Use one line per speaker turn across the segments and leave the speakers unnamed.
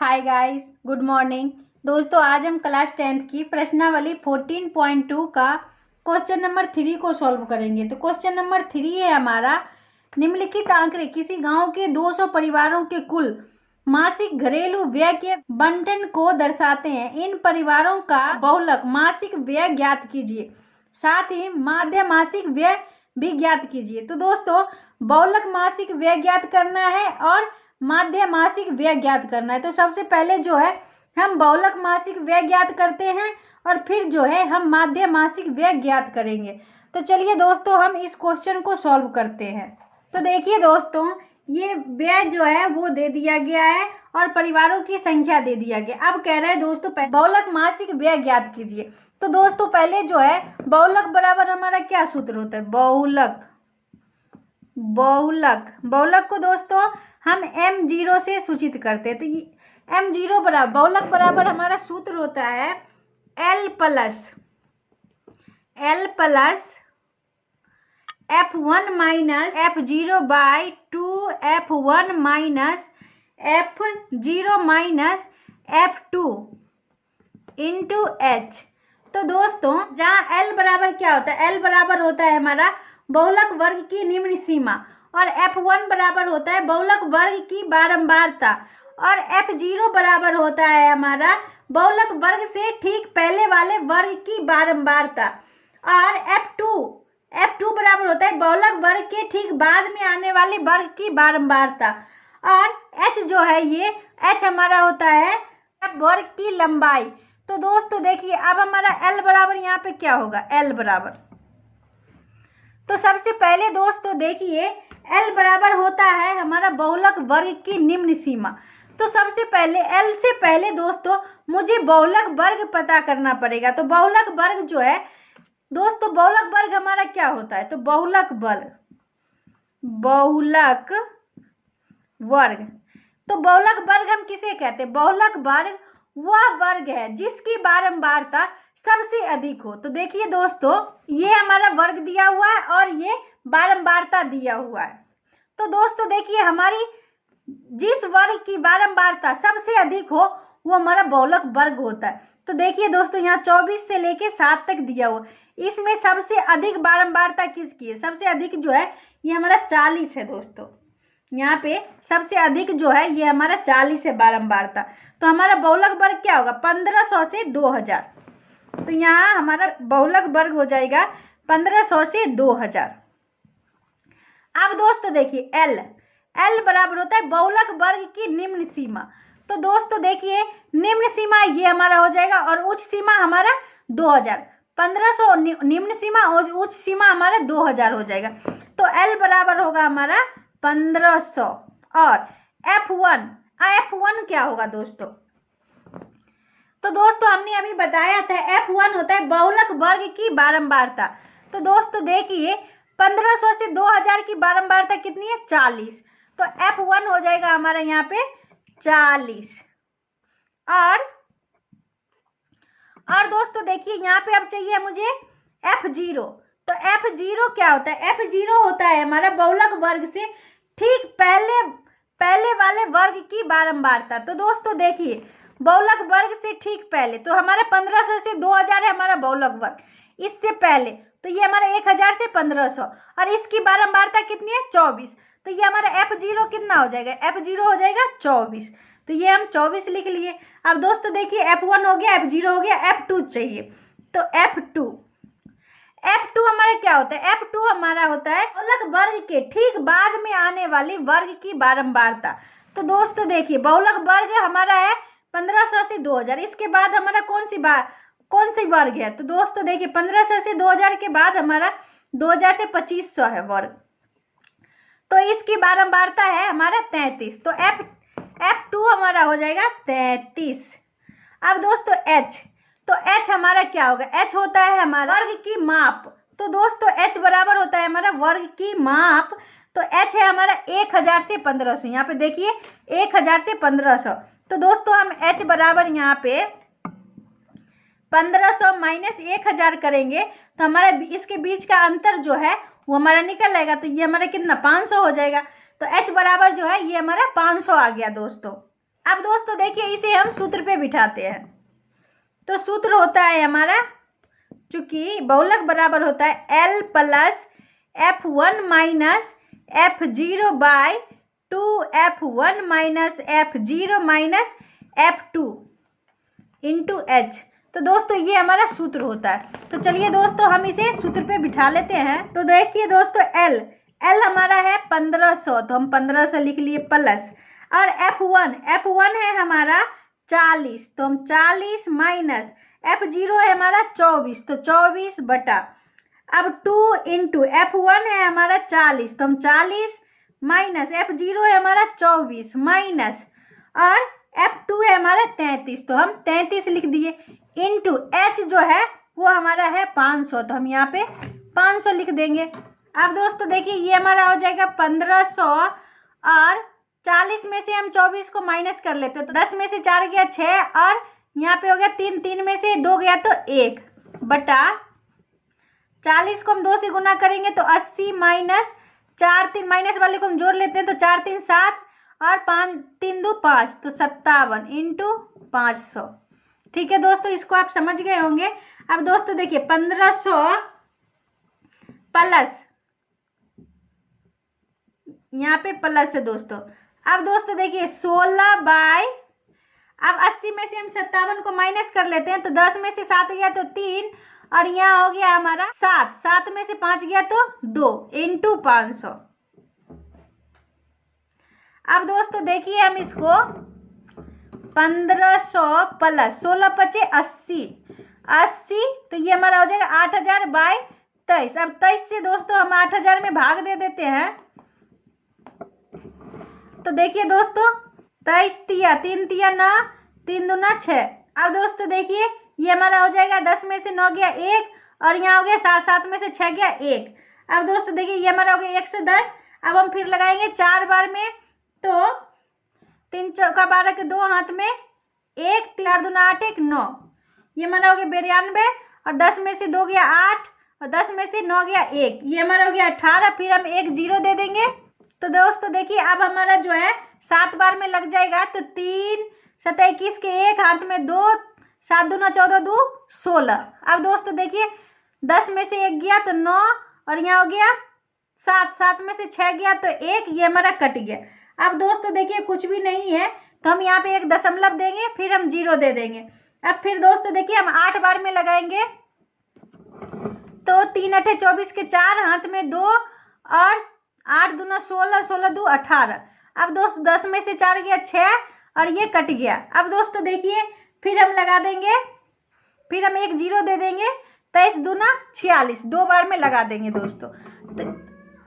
Hi guys, good morning. दोस्तों, आज हम क्लास 10th की प्रश्नावली 14.2 का क्वेश्चन नंबर 3 को सॉल्व करेंगे। तो क्वेश्चन नंबर 3 है हमारा, निम्नलिखित आंकड़े किसी गांव के 200 परिवारों के कुल मासिक घरेलू व्यय के बंटन को दर्शाते हैं। इन परिवारों का बहुलक मासिक व्यय ज्ञात कीजिए, साथ ही माध्य मासिक व्यय भी ज्ञात कीजिए। तो दोस्तों, बहुलक मासिक व्यय ज्ञात करना है और माध्य मासिक व्यय ज्ञात करना है। तो सबसे पहले जो है हम बहुलक मासिक व्यय ज्ञात करते हैं और फिर जो है हम माध्य मासिक व्यय ज्ञात करेंगे। तो चलिए दोस्तों, हम इस क्वेश्चन को सॉल्व करते हैं। तो देखिए दोस्तों, ये व्यय जो है वो दे दिया गया है और परिवारों की संख्या दे दिया गया। अब कह रहे हैं दोस्तों बहुलक मासिक व्यय ज्ञात कीजिए। तो दोस्तों पहले जो है बहुलक बराबर हमारा क्या सूत्र होता है? बहुलक को दोस्तों हम m0 से सूचित करते हैं। तो m0 बराबर बहुलक बराबर हमारा सूत्र होता है l plus f1 minus f0 by 2 f1 minus f0 minus f2 into h। तो दोस्तों जहाँ l बराबर क्या होता है? l बराबर होता है हमारा बहुलक वर्ग की निम्न सीमा और f1 बराबर होता है बहुलक वर्ग की बारंबारता और f0 बराबर होता है हमारा बहुलक वर्ग से ठीक पहले वाले वर्ग की बारंबारता और f2 बराबर होता है बहुलक वर्ग के ठीक बाद में आने वाले वर्ग की बारंबारता और h जो है ये h हमारा होता है वर्ग की लंबाई। तो दोस्तों देखिए, अब हमारा l बराबर यहाँ पे क्या होगा? l बराबर, तो सबसे पहले दोस्तों देखिए l बराबर होता है हमारा बहुलक वर्ग की निम्न सीमा। तो सबसे पहले l से पहले दोस्तों मुझे बहुलक वर्ग पता करना पड़ेगा। तो बहुलक वर्ग जो है दोस्तों, बहुलक वर्ग हमारा क्या होता है? तो बहुलक वर्ग, तो बहुलक वर्ग हम किसे कहते हैं? बहुलक वर्ग वह वर्ग है जिसकी बारंबारता सबसे अधिक हो। तो देखिए दोस्तों, ये हमारा वर्ग दिया हुआ है और ये बारंबारता दिया हुआ है। तो दोस्तों देखिए, हमारी जिस वर्ग की बारंबारता सबसे अधिक हो वो हमारा बहुलक वर्ग होता है। तो देखिए दोस्तों, यहाँ 24 से लेके 7 तक दिया हुआ, इसमें सबसे अधिक बारंबारता किसकी है? सबसे अधिक जो है ये हमारा 40 है दोस्तों। यहाँ पे सबसे अधिक जो है ये हमारा 40 है बारंबारता। तो हमारा बहुलक वर्ग क्या होगा? 1500 से 2000। तो यहाँ हमारा बहुलक वर्ग हो जाएगा 1500 से 2000। अब दोस्तों देखिए l बराबर होता है बहुलक वर्ग की निम्न सीमा। तो दोस्तों देखिए, निम्न सीमा ये हमारा हो जाएगा और उच्च सीमा हमारा 2000। 1500 निम्न सीमा और उच्च सीमा हमारा 2000 हो जाएगा। तो l बराबर होगा हमारा 1500 और f1 क्या होगा दोस्तों? तो दोस्तों हमने अभी बताया था f1 होता है बहुलक वर्ग की बारंबारता। तो दोस्तों देखिए, 1500 से 2000 की बारंबारता कितनी है? 40। तो f1 हो जाएगा हमारा यहाँ पे 40 और दोस्तों देखिए, यहाँ पे अब चाहिए मुझे f0। तो f0 क्या होता है? f0 होता है हमारा बहुलक वर्ग से ठीक पहले वाले वर्ग की बारंबारता। तो दोस्तों देखिए, बहुलक वर्ग से ठीक पहले, तो हमारा 1500 से 2000 है हमारा बहुलक वर्ग, इससे पहले तो ये हमारा 1000 से 1500 और इसकी बारंबारता कितनी है? 24। तो ये हमारा f0 कितना हो जाएगा? f0 हो जाएगा 24। तो ये हम 24 लिख लिए। अब दोस्तों देखिए, f1 हो गया, f0 हो गया, f2 चाहिए। तो f2 हमारा क्या होता है? f2 हमारा होता है बहुलक वर्ग के ठीक बाद में आने वाली वर्ग की बारंबारता। तो दोस्तों देखिए, बहुलक वर्ग हमारा है 1500 से 2000, इसके बाद हमारा कौन सी वर्ग है? तो दोस्तों देखिए, 1500 से 2000 के बाद हमारा 2000 से 2500 है वर्ग। तो इसकी बारंबारता है हमारा 33। तो f2 हमारा हो जाएगा 33। अब दोस्तों तो h हमारा क्या होगा? h होता है हमारा वर्ग की माप। तो दोस्तों h बराबर होता है हमारा वर्ग की माप। तो h है हमारा 1000 से 1500। यहाँ पे देखिए 1000 से 1500। तो दोस्तों हम h बराबर यहाँ पे 1500 माइनस 1000 करेंगे तो हमारा इसके बीच का अंतर जो है वो हमारा निकल आएगा। तो ये हमारा कितना? 500 हो जाएगा। तो h बराबर जो है ये हमारा 500 आ गया दोस्तों। अब दोस्तों देखिए इसे हम सूत्र पे बिठाते हैं। तो सूत्र होता है हमारा, चूंकि बहुलक बराबर होता है L plus F1 minus F0 by 2F1 minus F0 minus F2 into H। तो दोस्तों ये हमारा सूत्र होता है। तो चलिए दोस्तों हम इसे सूत्र पे बिठा लेते हैं। तो देखिए दोस्तों L हमारा है 1500, तो हम 1500 लिख लिए प्लस, और F1 है हमारा 40, तो हम 40 माइनस F0 है हमारा 24, तो 24 बटा, अब 2 इंटू F1 है हमारा 40, तो हम 40 माइनस F0 है हमारा 24 माइनस, और F2 है हमारा 33, तो हम 33 लिख दिए, इंटू H जो है वो हमारा है 500, तो हम यहाँ पे 500 लिख देंगे। अब दोस्तों देखिए ये हमारा हो जाएगा 1500, और 40 में से हम 24 को माइनस कर लेते हैं, तो 10 में से 4 गया 6, और यहाँ पे हो गया 3, 3 में से 2 गया तो 1 बटा 40 को हम 2 से गुना करेंगे तो 80 माइनस 4 3 माइनस वाले को हम जोड़ लेते हैं, तो 4 3 7 और 5 3 2 5, तो 57 इंटू 500। ठीक है दोस्तों, इसको आप समझ गए होंगे। अब दोस्तों देखिए 1500 प्लस, यहाँ पे प्लस है दोस्तों। अब दोस्तों देखिए 16 बाय, अब 80 में से हम 57 को माइनस कर लेते हैं, तो 10 में से 7 गया तो 3, और यहाँ हो गया हमारा 7 में से 5 गया तो 2 इंटू 500। अब दोस्तों देखिए हम इसको 1500 प्लस 16 पचे 80, तो ये हमारा हो जाएगा 8000 बाय 23। अब 23 से दोस्तों हम 8000 में भाग दे देते हैं, तो देखिए दोस्तों 23 तिया 3 तिया 9, 3 दूना 6। अब दोस्तों देखिए ये हमारा हो जाएगा 10 में से 9 गया 1, और यहाँ हो गया 7, 7 में से 6 गया 1। अब दोस्तों देखिए ये हमारा हो गया 110। अब हम फिर लगाएंगे 4 बार में, तो 3 चौका 12 के 2 हाथ में 1, 4 दूना 8 1 9, ये हमारा हो गया 92, और 10 में से 2 गया 8, और 10 में से 9 गया 1, ये हमारा हो गया 18। फिर हम 1 0 दे देंगे। तो दोस्तों देखिए अब हमारा जो है 7 बार में लग जाएगा, तो 3 7 21 के 1 हाथ में 2, 7 दूना 14 2 16। अब दोस्तों देखिए 10 में से 1 गया तो 9, और यहाँ हो गया 7, 7 में से 6 गया तो 1, ये हमारा कट गया। अब दोस्तों देखिए कुछ भी नहीं है, तो हम यहाँ पे 1 दशमलव देंगे, फिर हम 0 दे देंगे। अब फिर दोस्तों देखिए हम 8 बार में लगाएंगे, तो 3 8 24 के 4 हाथ में 2, और 8 दूना 16, 16 2 18। अब दोस्तों 10 में से 4 गया 6, और ये कट गया। अब दोस्तों देखिए फिर हम लगा देंगे, फिर हम 1 0 दे देंगे, 23 दूना 46, 2 बार में लगा देंगे दोस्तों।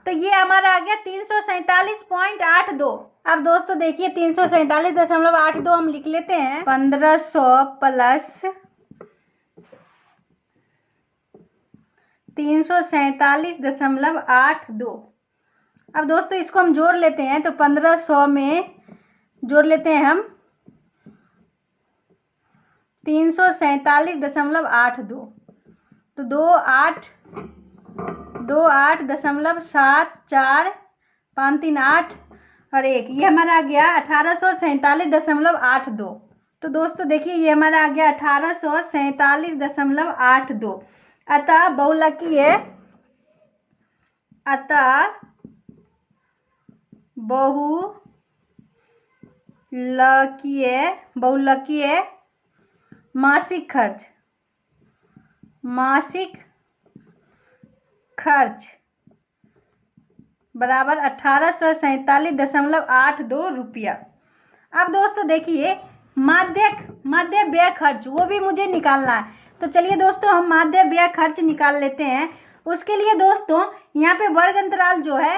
तो ये हमारा आ गया 347.82। अब दोस्तों देखिए 347.82 हम लिख लेते हैं। 1500 प्लस 347.82। अब दोस्तों इसको हम जोड़ लेते हैं, तो 1500 में जोड़ लेते हैं हम 347.82, तो 28.74 5 3 8 और 1, ये हमारा आ गया 1847.82। तो दोस्तों देखिए ये हमारा आ गया 1847.82। अतः बहुलकीय मासिक खर्च बराबर 1847.82 रुपया। अब दोस्तों देखिए माध्य व्यय खर्च वो भी मुझे निकालना है, तो चलिए दोस्तों हम माध्य व्यय खर्च निकाल लेते हैं। उसके लिए दोस्तों यहाँ पे वर्ग अंतराल जो है,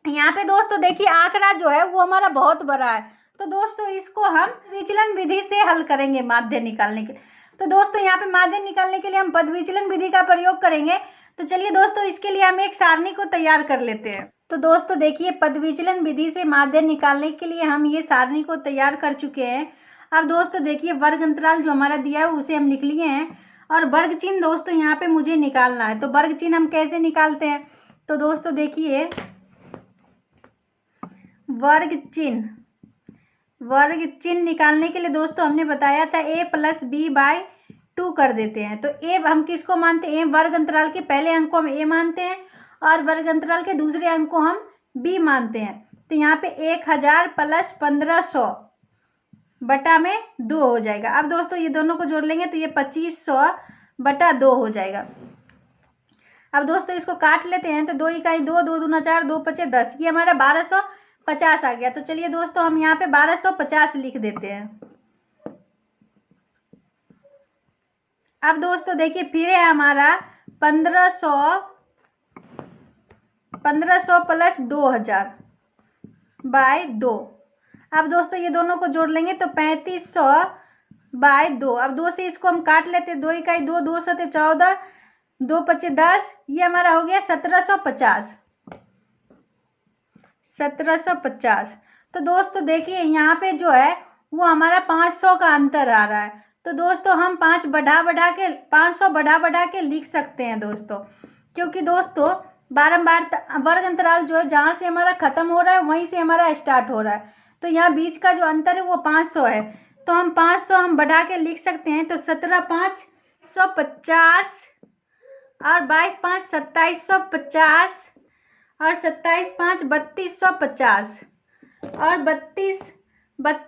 यहाँ पे दोस्तों देखिए आंकड़ा जो है वो हमारा बहुत बड़ा है, तो दोस्तों इसको हम विचलन विधि से हल करेंगे माध्य निकालने के लिए। तो दोस्तों यहाँ पे माध्य निकालने के लिए हम पद विचलन विधि का प्रयोग करेंगे। तो चलिए दोस्तों इसके लिए हम एक सारणी को तैयार कर लेते हैं। तो दोस्तों देखिए पद विचलन विधि से माध्य निकालने के लिए हम ये सारणी को तैयार कर चुके हैं। अब दोस्तों देखिए वर्ग अंतराल जो हमारा दिया है उसे हम लिख लिए हैं, और वर्ग चिन्ह दोस्तों यहाँ पे मुझे निकालना है। तो वर्ग चिन्ह हम कैसे निकालते हैं, तो दोस्तों देखिए वर्ग चिन्ह वर्ग चिन्ह निकालने के लिए दोस्तों हमने बताया था a प्लस बी बाई 2 कर देते हैं। तो a हम किसको मानते हैं? वर्ग अंतराल के पहले अंक को हम a मानते हैं और वर्ग अंतराल के दूसरे अंक को हम b मानते हैं। तो यहाँ पे 1000 प्लस 1500 बटा में 2 हो जाएगा। अब दोस्तों ये दोनों को जोड़ लेंगे तो ये 2500 बटा 2 हो जाएगा। अब दोस्तों इसको काट लेते हैं। तो 2 इकाई 2, 2 दूना 4, 2 पचे 10, ये हमारा 1250 आ गया। तो चलिए दोस्तों हम यहाँ पे 1250 लिख देते हैं। अब दोस्तों देखिए फिर है हमारा 1500 प्लस 2000 बाय 2। अब दोस्तों ये दोनों को जोड़ लेंगे तो 3500 बाय 2। अब 2 से इसको हम काट लेते हैं। 2 इकाई 2, 2 सते 14, 2 पचे 10, ये हमारा हो गया 1750। तो दोस्तों देखिए यहाँ पे जो है वो हमारा 500 का अंतर आ रहा है। तो दोस्तों हम 500 बढ़ा के लिख सकते हैं दोस्तों, क्योंकि दोस्तों बारंबार वर्ग अंतराल जो है जहाँ से हमारा खत्म हो रहा है वहीं से हमारा स्टार्ट हो रहा है। तो यहाँ बीच का जो अंतर है वो 500 है। तो हम 500 हम बढ़ा के लिख सकते हैं। तो 17 5 150 और 22 5 2750 और 27 5 3250 और 32 5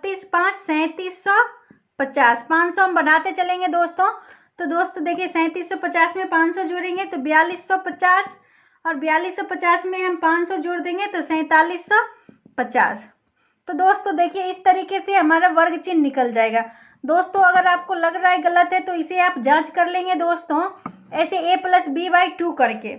3750। 500 हम बढ़ाते चलेंगे दोस्तों। तो दोस्तों देखिए 3750 में 500 जोड़ेंगे तो 4250 और 4250 में हम 500 जोड़ देंगे तो 4750। तो दोस्तों देखिए इस तरीके से हमारा वर्ग चिन्ह निकल जाएगा। दोस्तों अगर आपको लग रहा है गलत है तो इसे आप जांच कर लेंगे दोस्तों, ऐसे a प्लस बी बाई 2 करके।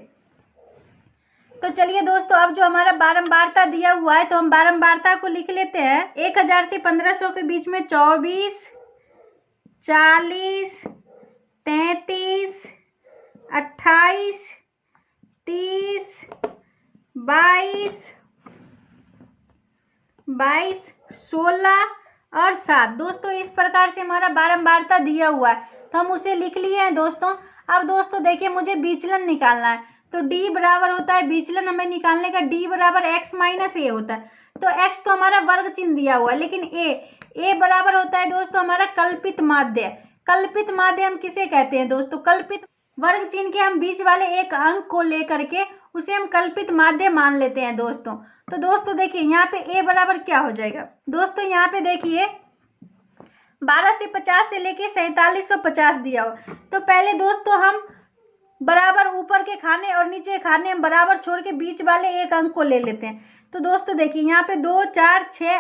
तो चलिए दोस्तों अब जो हमारा बारंबारता दिया हुआ है तो हम बारंबारता को लिख लेते हैं। 1000 से 1500 के बीच में 24, 40, 33, 28, 30, 22, 16 और 7। दोस्तों इस प्रकार से हमारा बारंबारता दिया हुआ है तो हम उसे लिख लिए हैं दोस्तों। अब दोस्तों देखिए मुझे विचलन निकालना है। तो d बराबर होता है, विचलन हमें निकालने का d बराबर x माइनस ए होता है। तो x तो हमारा वर्ग चिन्ह दिया हुआ है, लेकिन a बराबर होता है दोस्तों हमारा कल्पित माध्य। कल्पित माध्य हम किसे कहते हैं दोस्तों? कल्पित वर्ग चिन्ह के हम बीच वाले एक अंक को लेकर के उसे हम कल्पित माध्य मान लेते हैं दोस्तों। तो दोस्तों देखिए यहाँ पे a बराबर क्या हो जाएगा दोस्तों? यहाँ पे देखिए 1250 से लेके 4750 दिया हो। तो पहले दोस्तों हम बराबर ऊपर के खाने और नीचे के खाने हम बराबर छोड़ के बीच वाले एक अंक को ले लेते हैं। तो दोस्तों देखिए यहाँ पे 2 4 6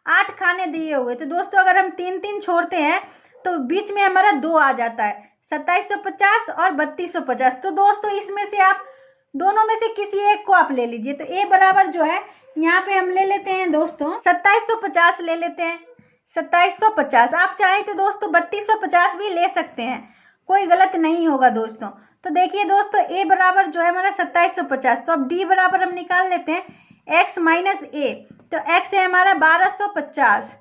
8 खाने दिए हुए। तो दोस्तों अगर हम 3 3 छोड़ते हैं तो बीच में हमारा 2 आ जाता है, 2750 और 3250। तो दोस्तों इसमें से आप दोनों में से किसी एक को आप ले लीजिए। तो a बराबर जो है यहाँ पे हम ले लेते हैं दोस्तों 2750 ले लेते हैं। 2750 आप चाहें तो दोस्तों 3250 भी ले सकते हैं, कोई गलत नहीं होगा दोस्तों। तो देखिए दोस्तों a बराबर जो है हमारा 2750। तो अब d बराबर हम निकाल लेते हैं x माइनस a। तो x है हमारा 1250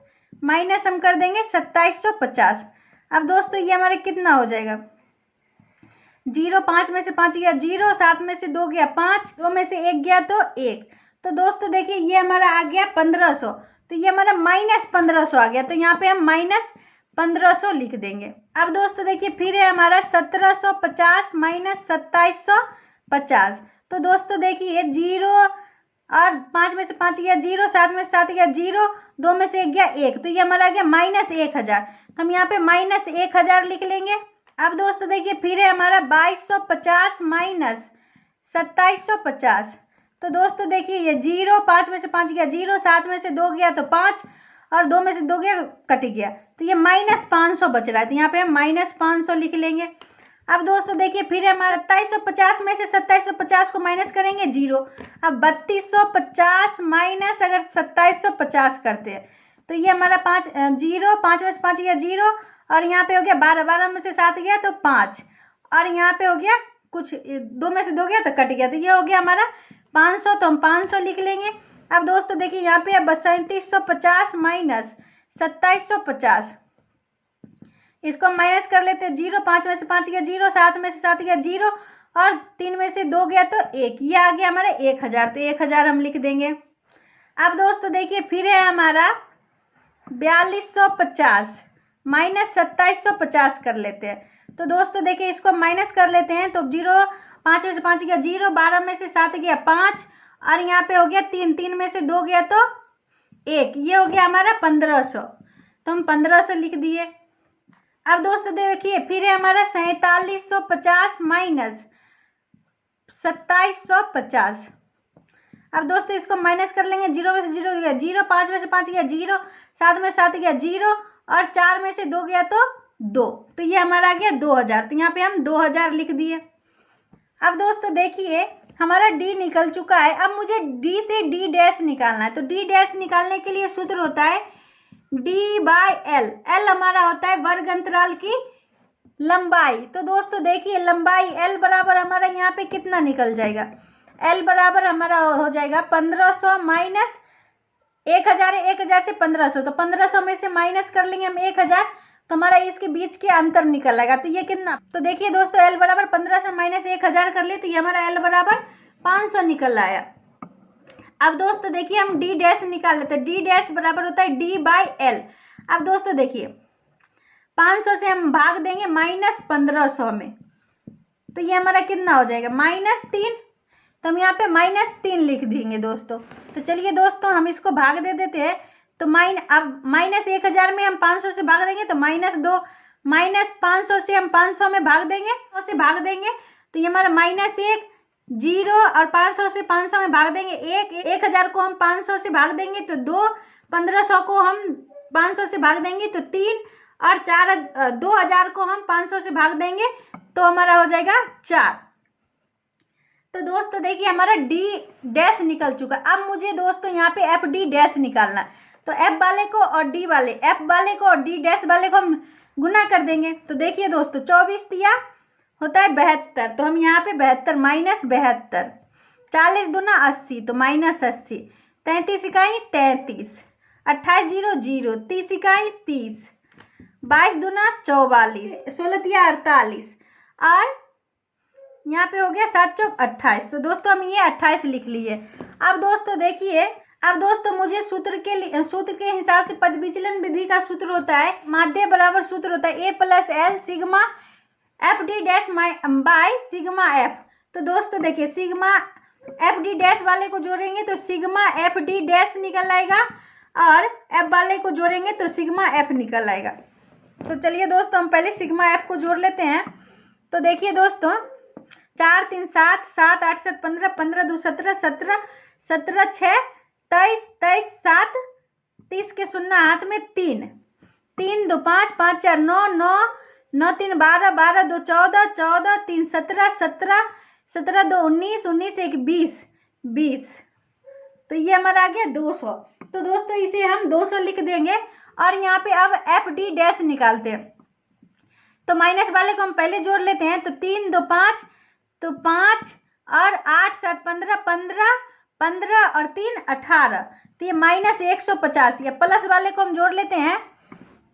माइनस हम कर देंगे 2750। अब दोस्तों ये हमारे कितना हो जाएगा? 0 5 में से 5 गया 0, 7 में से 2 गया 5, 2 में से 1 गया तो 1। तो दोस्तों देखिए ये हमारा आ गया 1500। तो ये हमारा माइनस 1500 आ गया। तो यहाँ पे हम माइनस 1500 लिख देंगे। अब दोस्तों देखिए फिर है हमारा 1750 माइनस 2750। तो दोस्तों देखिए 0 और 5 में से 5 गया 0, 7 में से 7 गया 0, 2 में से 1 गया 1। तो ये हमारा आ गया माइनस 1000। हम यहाँ पे माइनस 1000 लिख लेंगे। अब दोस्तों देखिए फिर है हमारा 2250 माइनस 2750। तो दोस्तों देखिए ये 0, 5 में से 5 गया 0, 7 में से 2 गया तो 5 और 2 में से 2 गया कट गया। तो ये माइनस 500 बच रहा है। तो यहाँ पे हम माइनस 500 लिख लेंगे। अब दोस्तों देखिए फिर हमारा 2750 में से 2750 को माइनस करेंगे 0। अब 3250 माइनस अगर 2750 करते हैं तो ये हमारा 5 0, 5 में से 5 गया 0 और यहाँ पे हो गया 12, 12 में से 7 गया तो 5 और यहाँ पे हो गया कुछ 2 में से 2 गया तो कट गया। तो ये हो गया हमारा 500। तो हम 500 लिख लेंगे। अब दोस्तों देखिए यहाँ पे अब 3750 माइनस 2750, इसको माइनस कर लेते हैं। 0, 5 में से 5 गया 0, 7 में से 7 गया 0 और 3 में से 2 गया तो 1। ये आ गया हमारा 1000। तो 1000 हम लिख देंगे। अब दोस्तों देखिए फिर है हमारा 4250 माइनस 2750 कर लेते हैं। तो दोस्तों देखिए इसको माइनस कर लेते हैं। तो 0 5 में से 5 गया 0, 12 में से 7 गया 5, और यहाँ पे हो गया 3, 3 में से 2 गया तो 1, ये हो गया हमारा 1500। तो हम 1500 लिख दिए। अब दोस्तों देखिए फिर है हमारा 4750 माइनस 2750। अब दोस्तों इसको माइनस कर लेंगे। 0 में से 0 गया 0, 5 में से 5 गया 0, 7 में से 7 गया 0, और 4 में से 2 गया तो 2। तो ये हमारा आ गया 2000। तो यहाँ पे हम 2000 लिख दिए। अब दोस्तों देखिए हमारा डी निकल चुका है। अब मुझे डी से डी डैश निकालना है। तो डी डैश निकालने के लिए सूत्र होता है डी बाय एल। एल हमारा होता है वर्ग अंतराल की लंबाई। तो दोस्तों देखिए लंबाई एल बराबर हमारा यहाँ पे कितना निकल जाएगा। एल बराबर हमारा हो जाएगा 1500 माइनस 1000 है। 1000 से 1500, तो 1500 में से माइनस कर लेंगे हम 1000, तो हमारा इसके बीच के अंतर निकल आएगा। तो ये कितना, तो देखिए दोस्तों एल बराबर 1500 माइनस 1000 कर ले, तो ये हमारा एल बराबर 500 निकल आया। अब दोस्तों देखिए हम डी डैश निकाल लेते हैं। डी डैश बराबर होता है डी बाय एल। अब दोस्तों देखिए 500 से हम भाग देंगे माइनस 1500 में, तो ये हमारा कितना हो जाएगा -3। तो हम यहाँ पे -3 लिख देंगे दोस्तों। तो चलिए दोस्तों हम इसको भाग दे देते हैं। तो अब माइनस 1000 में हम 500 से भाग देंगे तो -2, माइनस 500 से हम 500 में भाग देंगे, 100 से भाग देंगे तो ये हमारा -1, 0, और 500 से 500 में भाग देंगे 1, 1000 को हम 500 से भाग देंगे तो 2, 1500 को हम 500 से भाग देंगे तो 3, और 2000 को हम 500 से भाग देंगे तो हमारा हो जाएगा 4। तो दोस्तों देखिए हमारा डी डैश निकल चुका। अब मुझे दोस्तों यहाँ पे एफ डी डैश निकालना। तो एफ वाले को और डी वाले, एफ वाले को और डी डैश वाले को हम गुना कर देंगे। तो देखिए दोस्तों 24 दिया होता है 72, तो हम यहाँ पे 72 माइनस 72, 40 दूना 80 तो माइनस 80, 33 इकाई 33, 28 0 0, 30 इकाई 30, 22 दूना 44, 16 दिया 48, और यहाँ पे हो गया 7 चौक 28। तो दोस्तों हम ये 28 लिख लिए। अब दोस्तों देखिए, अब दोस्तों मुझे सूत्र के हिसाब से पद विचलन विधि का सूत्र होता है माध्य बराबर सूत्र होता है A + L sigma F D dash by sigma F. तो दोस्तों देखिए सिग्मा एफ डी डैश वाले को जोड़ेंगे तो सिग्मा एफ डी डैश निकल आएगा, और एफ वाले को जोड़ेंगे तो सिग्मा एफ निकल आएगा। तो चलिए दोस्तों हम पहले सिग्मा एफ को जोड़ लेते हैं। तो देखिए दोस्तों 4 3 7, 7 8 7 15, 15 2 17, 17 17 6 23, 23 7, 30 के शून्य हाथ में 3, 3 2 5, 5 4 9, 9 9 3 12, 12 2 14, 14 3 17, 17 17 2 19, 19 1 20, 20। तो ये हमारा आ गया 200। तो दोस्तों इसे हम 200 लिख देंगे। और यहाँ पे अब एफ डी डैश निकालते हैं। तो माइनस वाले को हम पहले जोड़ लेते हैं। तो 3 2 5, तो 5, और 8 7 15, 15 15 और 3 18, तो ये -150। या प्लस वाले को हम जोड़ लेते हैं।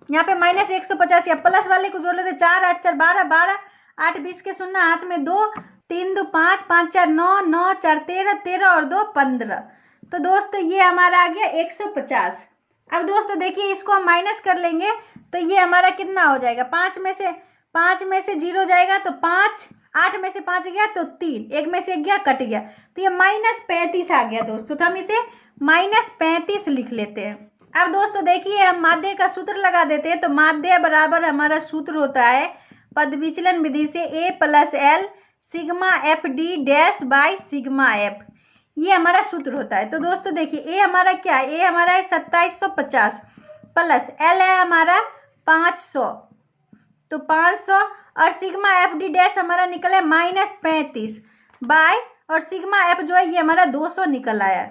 यहाँ पे -150 या प्लस वाले को जोड़ लेते हैं। 4 8 4 12, 12 8 20 के शून्य हाथ में 2, 3 2 5, 5 4 9, 9 4 13, 13 और 2 15। तो दोस्तों ये हमारा आ गया 150। अब दोस्तों देखिए इसको हम माइनस कर लेंगे तो ये हमारा कितना हो जाएगा। 5 में से 0 जाएगा तो 5, 8 में से 5 गया तो 3, 1 में से 1 गया कट गया, तो ये -35 आ गया दोस्तों। तो हम इसे -35 लिख लेते हैं। अब दोस्तों देखिए हम माध्य का सूत्र लगा देते हैं। तो माध्य बराबर हमारा सूत्र होता है पद विचलन विधि से A + L sigma F D dash by sigma F, ये हमारा सूत्र होता है। तो दोस्तों देखिए A हमारा क्या है, A हमारा है 2750 प्लस L है हमारा 500, तो 500, और सिग्मा एफ डी डैश हमारा निकला है -35 बाय, और सिग्मा एफ जो है ये हमारा 200 निकल आया।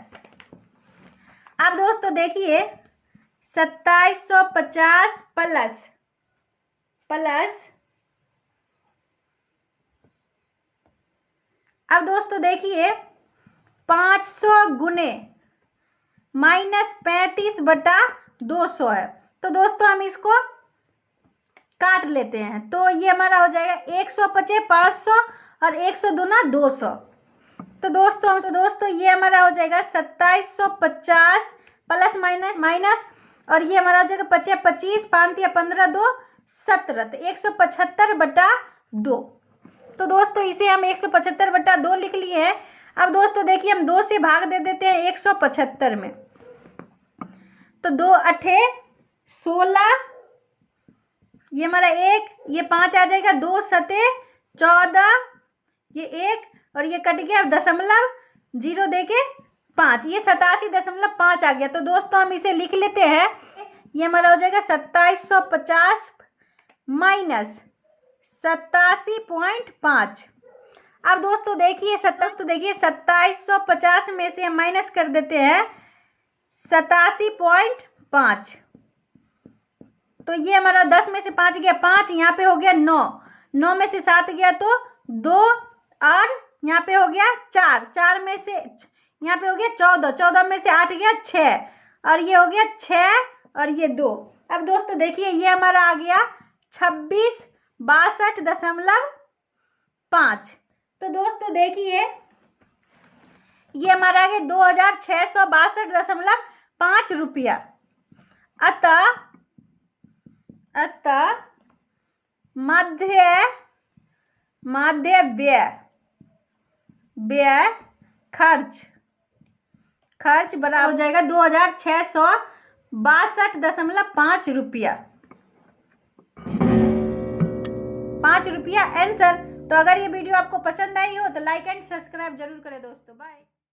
अब दोस्तों देखिए 2750 प्लस अब दोस्तों देखिए 500 गुने -35/200 है। तो दोस्तों हम इसको काट लेते हैं। तो ये हमारा हो जाएगा 150 500 और 100 दूना 200। तो दोस्तों ये हमारा हो जाएगा 2750 प्लस माइनस, और ये हमारा हो जाएगा 25 5 या 15 2 17, तो 175/2। तो दोस्तों इसे हम 175/2 लिख लिए हैं। अब दोस्तों देखिए हम 2 से भाग दे देते हैं 175 में, तो 2 अठे 16, ये हमारा 1, ये 5 आ जाएगा, 2 सते 14, ये 1 और ये कट गया दशमलव 0 देके 5, ये 87.5 आ गया। तो दोस्तों हम इसे लिख लेते हैं, ये हमारा हो जाएगा 2750 माइनस 87.5। अब दोस्तों देखिए 2750 में से हम माइनस कर देते हैं 87.5, तो ये हमारा 10 में से 5 गया 5, यहाँ पे हो गया 9, 9 में से 7 गया तो 2 और यहाँ पे हो गया 4, 4 में से यहाँ पे हो गया 14, 14 में से 8 गया 6 और ये हो गया 6 और ये 2। अब दोस्तों देखिए ये हमारा आ गया 2662.5। तो दोस्तों देखिए ये हमारा आ गया 2662.5 रुपया। अतः माध्य व्यय खर्च बराबर हो जाएगा 2662.5 रुपया, 5 रुपया आंसर। तो अगर ये वीडियो आपको पसंद आई हो तो लाइक एंड सब्सक्राइब जरूर करें दोस्तों। बाय।